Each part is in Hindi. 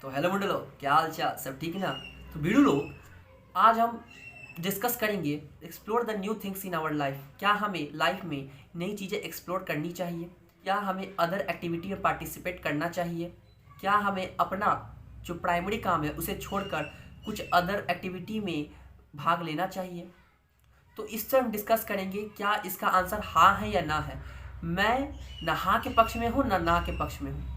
तो हेलो मुंडलो, क्या हाल चाल, सब ठीक है ना। तो वीडियो लोग, आज हम डिस्कस करेंगे explore the new things in our life. क्या हमें लाइफ में नई चीज़ें एक्सप्लोर करनी चाहिए? क्या हमें अदर एक्टिविटी में पार्टिसिपेट करना चाहिए? क्या हमें अपना जो प्राइमरी काम है उसे छोड़कर कुछ अदर एक्टिविटी में भाग लेना चाहिए? तो इससे हम डिस्कस करेंगे क्या इसका आंसर हाँ है या ना है। मैं ना हाँ के पक्ष में हूँ ना के पक्ष में हूँ।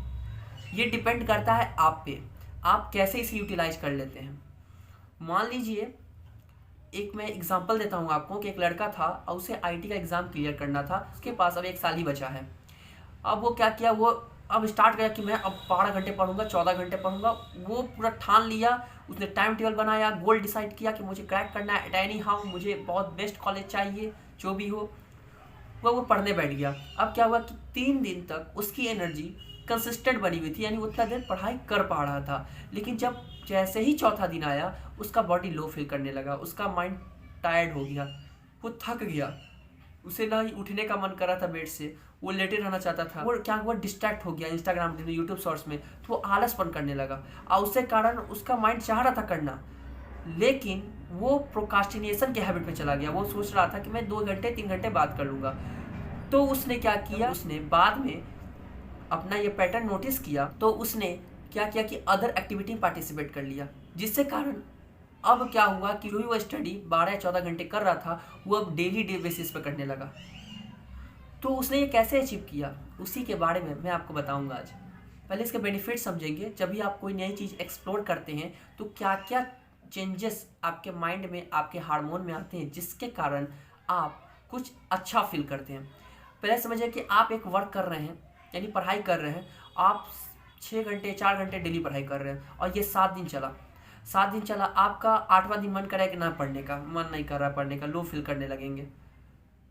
ये डिपेंड करता है आप पे, आप कैसे इसे यूटिलाइज कर लेते हैं। मान लीजिए, एक मैं एग्जांपल देता हूँ आपको कि एक लड़का था और उसे आईटी का एग्ज़ाम क्लियर करना था। उसके पास अब 1 साल ही बचा है। अब वो क्या किया, वो अब स्टार्ट किया कि मैं अब 12 घंटे पढ़ूंगा, 14 घंटे पढ़ूंगा। वो पूरा ठान लिया, उसने टाइम टेबल बनाया, गोल डिसाइड किया कि मुझे क्रैक करना है एट एनी हाउ, मुझे बहुत बेस्ट कॉलेज चाहिए जो भी हो। वो पढ़ने बैठ गया। अब क्या हुआ कि 3 दिन तक उसकी एनर्जी कंसिस्टेंट बनी हुई थी, यानी वो उतना देर पढ़ाई कर पा रहा था। लेकिन जब जैसे ही चौथा दिन आया, उसका बॉडी लो फील करने लगा, उसका माइंड टायर्ड हो गया, वो थक गया। उसे ना ही उठने का मन कर रहा था बेड से, वो लेटे रहना चाहता था। वो क्या हुआ, डिस्ट्रैक्ट हो गया इंस्टाग्राम में, यूट्यूब शॉर्ट्स में। तो वो आलसपन करने लगा और उससे कारण उसका माइंड चाह रहा था करना, लेकिन वो प्रोकास्टिनेशन के हैबिट में चला गया। वो सोच रहा था कि मैं 2 घंटे 3 घंटे बात कर लूँगा। तो उसने क्या किया, उसने बाद में अपना ये पैटर्न नोटिस किया, तो उसने क्या किया कि अदर एक्टिविटी में पार्टिसिपेट कर लिया। जिससे कारण अब क्या हुआ कि जो भी वो स्टडी 12 या 14 घंटे कर रहा था, वो अब डेली डे बेसिस पर करने लगा। तो उसने ये कैसे अचीव किया, उसी के बारे में मैं आपको बताऊंगा आज। पहले इसके बेनिफिट समझेंगे। जब भी आप कोई नई चीज़ एक्सप्लोर करते हैं तो क्या क्या चेंजेस आपके माइंड में, आपके हार्मोन में आते हैं, जिसके कारण आप कुछ अच्छा फील करते हैं। पहले समझिए कि आप एक वर्क कर रहे हैं, यानी पढ़ाई कर रहे हैं। आप 6 घंटे 4 घंटे डेली पढ़ाई कर रहे हैं और ये 7 दिन चला। 7 दिन चला, आपका 8वां दिन मन करे कि ना पढ़ने का मन नहीं कर रहा, पढ़ने का लो फील करने लगेंगे।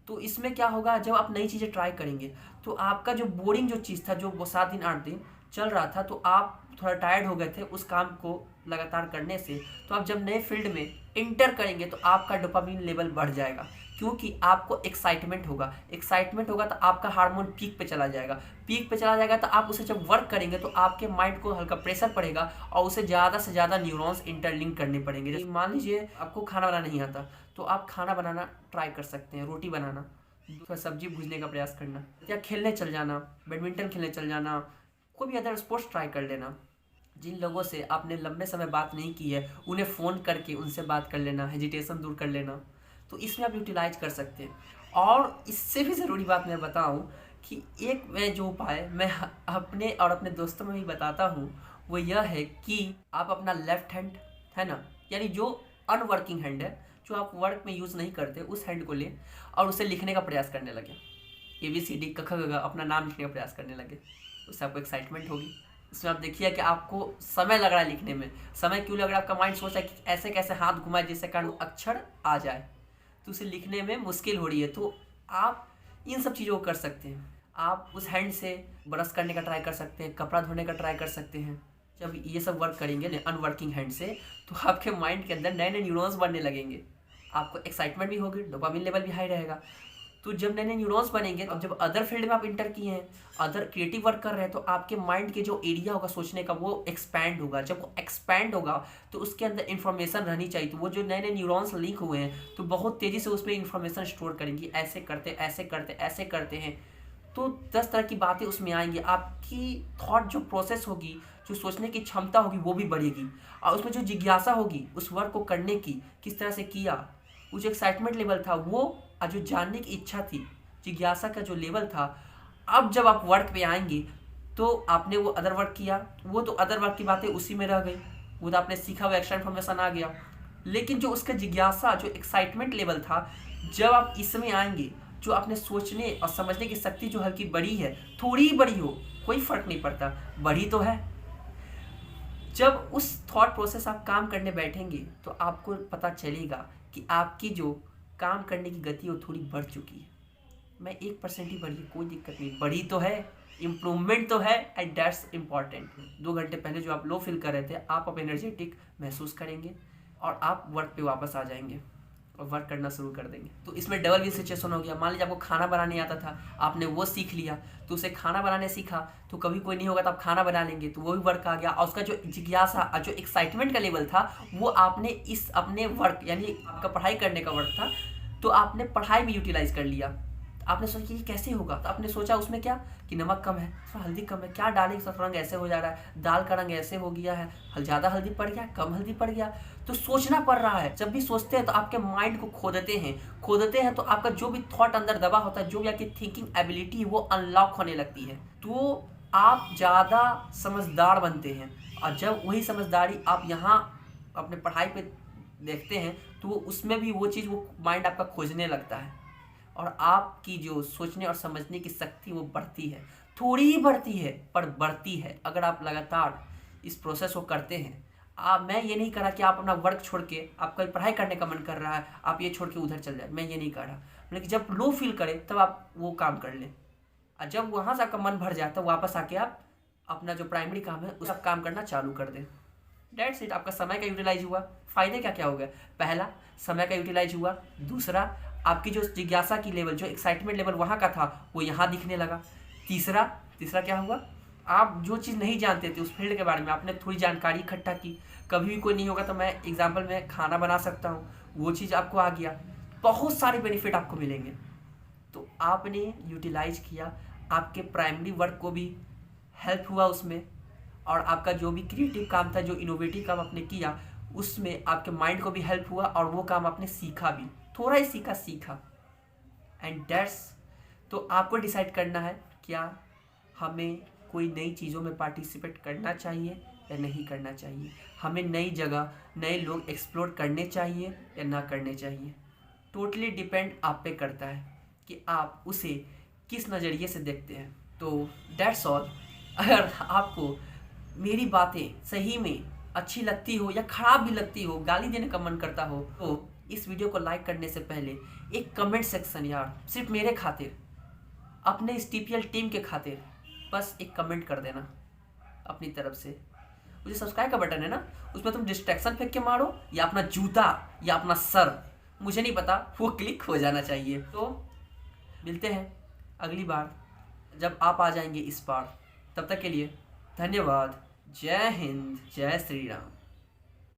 तो इसमें क्या होगा, जब आप नई चीज़ें ट्राई करेंगे तो आपका जो बोरिंग जो चीज़ था, जो वो 7 दिन 8 दिन चल रहा था, तो आप थोड़ा टायर्ड हो गए थे उस काम को लगातार करने से। तो आप जब नए फील्ड में इंटर करेंगे तो आपका डोपामिन लेवल बढ़ जाएगा, क्योंकि आपको एक्साइटमेंट होगा। एक्साइटमेंट होगा तो आपका हार्मोन पीक पे चला जाएगा। पीक पे चला जाएगा तो आप उसे जब वर्क करेंगे तो आपके माइंड को हल्का प्रेशर पड़ेगा और उसे ज़्यादा से ज़्यादा न्यूरॉन्स इंटरलिंक करने पड़ेंगे। जैसे मान लीजिए आपको खाना बनाना नहीं आता, तो आप खाना बनाना ट्राई कर सकते हैं, रोटी बनाना, थोड़ा सब्जी भूनने का प्रयास करना, या खेलने चल जाना, बैडमिंटन खेलने चल जाना, कोई भी अदर स्पोर्ट्स ट्राई कर लेना। जिन लोगों से आपने लंबे समय बात नहीं की है, उन्हें फ़ोन करके उनसे बात कर लेना, हेजिटेशन दूर कर लेना। तो इसमें आप यूटिलाइज कर सकते हैं। और इससे भी ज़रूरी बात मैं बताऊं कि एक मैं जो उपाय मैं अपने और अपने दोस्तों में भी बताता हूं, वो यह है कि आप अपना लेफ्ट हैंड है ना, यानी जो अनवर्किंग हैंड है, जो आप वर्क में यूज़ नहीं करते, उस हैंड को लें और उसे लिखने का प्रयास करने लगे। ABCD क ख ग घ अपना नाम लिखने का प्रयास करने लगे। उससे आपको एक्साइटमेंट होगी। उसमें आप देखिए कि आपको समय लग रहा है लिखने में। समय क्यों लग रहा है, आपका माइंड सोच रहा है कि ऐसे कैसे हाथ घुमाए जिससे कारण वो अक्षर आ जाए, तो उसे लिखने में मुश्किल हो रही है। तो आप इन सब चीज़ों को कर सकते हैं। आप उस हैंड से ब्रश करने का ट्राई कर सकते हैं, कपड़ा धोने का ट्राई कर सकते हैं। जब ये सब वर्क करेंगे ना अनवर्किंग हैंड से, तो आपके माइंड के अंदर नए नए न्यूरॉन्स बनने लगेंगे। आपको एक्साइटमेंट भी होगी, डोपामिन लेवल भी हाई रहेगा। तो जब नए नए न्यूरॉन्स बनेंगे, तो जब अदर फील्ड में आप इंटर किए हैं, अदर क्रिएटिव वर्क कर रहे हैं, तो आपके माइंड के जो एरिया होगा सोचने का, वो एक्सपैंड होगा। जब वो एक्सपैंड होगा तो उसके अंदर इन्फॉर्मेशन रहनी चाहिए। तो वो जो नए नए न्यूरॉन्स लिंक हुए हैं, तो बहुत तेज़ी से उसमें इन्फॉर्मेशन स्टोर करेंगी। ऐसे करते ऐसे करते ऐसे करते हैं, तो 10 तरह की बातें उसमें आएंगी। आपकी थॉट जो प्रोसेस होगी, जो सोचने की क्षमता होगी, वो भी बढ़ेगी। और उसमें जो जिज्ञासा होगी उस वर्क को करने की, किस तरह से किया, वो जो एक्साइटमेंट लेवल था, वो जो जानने की इच्छा थी, जिज्ञासा का जो लेवल था, अब जब आप वर्क पे आएंगे तो आपने वो अदर वर्क किया, वो तो अदर वर्क की बातें उसी में रह गई, वो तो आपने सीखा, वो एक्स्ट्रा इन्फॉर्मेशन आ गया। लेकिन जो उसका जिज्ञासा, जो एक्साइटमेंट लेवल था, जब आप इसमें आएंगे, जो आपने सोचने और समझने की शक्ति जो हल्की बड़ी है, थोड़ी ही बड़ी हो, कोई फर्क नहीं पड़ता, बड़ी तो है। जब उस थॉट प्रोसेस आप काम करने बैठेंगे तो आपको पता चलेगा कि आपकी जो काम करने की गति वो थोड़ी बढ़ चुकी है। मैं 1% ही बढ़ी, कोई दिक्कत नहीं, बढ़ी तो है, इम्प्रूवमेंट तो है, एंड दैट्स इम्पॉर्टेंट। 2 घंटे पहले जो आप लो फील कर रहे थे, आप अब एनर्जेटिक महसूस करेंगे और आप वर्क पे वापस आ जाएंगे। और वर्क करना शुरू कर देंगे। तो इसमें डबल विन सिचुएशन हो गया। मान लीजिए आपको खाना बनाने आता था, आपने वो सीख लिया, तो उसे खाना बनाने सीखा, तो कभी कोई नहीं होगा तो आप खाना बना लेंगे, तो वो भी वर्क आ गया। और उसका जो जिज्ञासा, जो एक्साइटमेंट का लेवल था, वो आपने इस अपने वर्क, यानी आपका पढ़ाई करने का वर्क था, तो आपने पढ़ाई में यूटिलाइज कर लिया। आपने सोचा कि ये कैसे होगा, तो आपने सोचा उसमें क्या कि नमक कम है, इसमें हल्दी कम है, क्या डालें, सब रंग ऐसे हो जा रहा है, दाल का रंग ऐसे हो गया है, ज़्यादा हल्दी पड़ गया, कम हल्दी पड़ गया, तो सोचना पड़ रहा है। जब भी सोचते हैं तो आपके माइंड को खोदते हैं तो आपका जो भी थॉट अंदर दबा होता है, जो भी आपकी थिंकिंग एबिलिटी वो अनलॉक होने लगती है, तो आप ज़्यादा समझदार बनते हैं। और जब वही समझदारी आप यहाँ अपने पढ़ाई पे देखते हैं, तो उसमें भी वो चीज़, वो माइंड आपका खोजने लगता है, और आपकी जो सोचने और समझने की शक्ति वो बढ़ती है। थोड़ी ही बढ़ती है, पर बढ़ती है, अगर आप लगातार इस प्रोसेस को करते हैं। मैं ये नहीं कह रहा कि आप अपना वर्क छोड़ के, आपका पढ़ाई करने का मन कर रहा है, आप ये छोड़ के उधर चल जाए, मैं ये नहीं कह रहा। लेकिन जब लो फील करें तब आप वो काम कर लें, और जब वहाँ से आपका मन भर जाए तब वापस आके आप अपना जो प्राइमरी काम है उसका काम करना चालू कर दें। That's it. आपका समय का यूटिलाइज हुआ। फ़ायदे क्या क्या हो गए? पहला, समय का यूटिलाइज हुआ। दूसरा, आपकी जो जिज्ञासा की लेवल, जो एक्साइटमेंट लेवल वहाँ का था, वो यहाँ दिखने लगा। तीसरा क्या हुआ? आप जो चीज़ नहीं जानते थे उस फील्ड के बारे में, आपने थोड़ी जानकारी इकट्ठा की। कभी भी कोई नहीं होगा तो मैं एग्जाम्पल में खाना बना सकता हूँ, वो चीज़ आपको आ गया। बहुत सारे बेनिफिट आपको मिलेंगे। तो आपने यूटिलाइज किया, आपके प्राइमरी वर्क को भी हेल्प हुआ उसमें, और आपका जो भी क्रिएटिव काम था, जो इनोवेटिव काम आपने किया, उसमें आपके माइंड को भी हेल्प हुआ, और वो काम आपने सीखा भी, थोड़ा ही सीखा। And that's. तो आपको डिसाइड करना है क्या हमें कोई नई चीज़ों में पार्टिसिपेट करना चाहिए या नहीं करना चाहिए, हमें नई जगह, नए लोग एक्सप्लोर करने चाहिए या ना करने चाहिए। टोटली डिपेंड आप पे करता है कि आप उसे किस नज़रिए से देखते हैं। तो दैट्स ऑल। अगर आपको मेरी बातें सही में अच्छी लगती हो या ख़राब भी लगती हो, गाली देने का मन करता हो, तो इस वीडियो को लाइक करने से पहले एक कमेंट सेक्शन, यार सिर्फ मेरे खातिर, अपने इस TPL टीम के खातिर, बस एक कमेंट कर देना अपनी तरफ से। वो जो सब्सक्राइब का बटन है ना, उसमें तुम डिस्ट्रैक्शन फेंक के मारो, या अपना जूता या अपना सर, मुझे नहीं पता, वो क्लिक हो जाना चाहिए। तो मिलते हैं अगली बार जब आप आ जाएंगे इस बार। तब तक के लिए धन्यवाद। जय हिंद, जय श्री राम।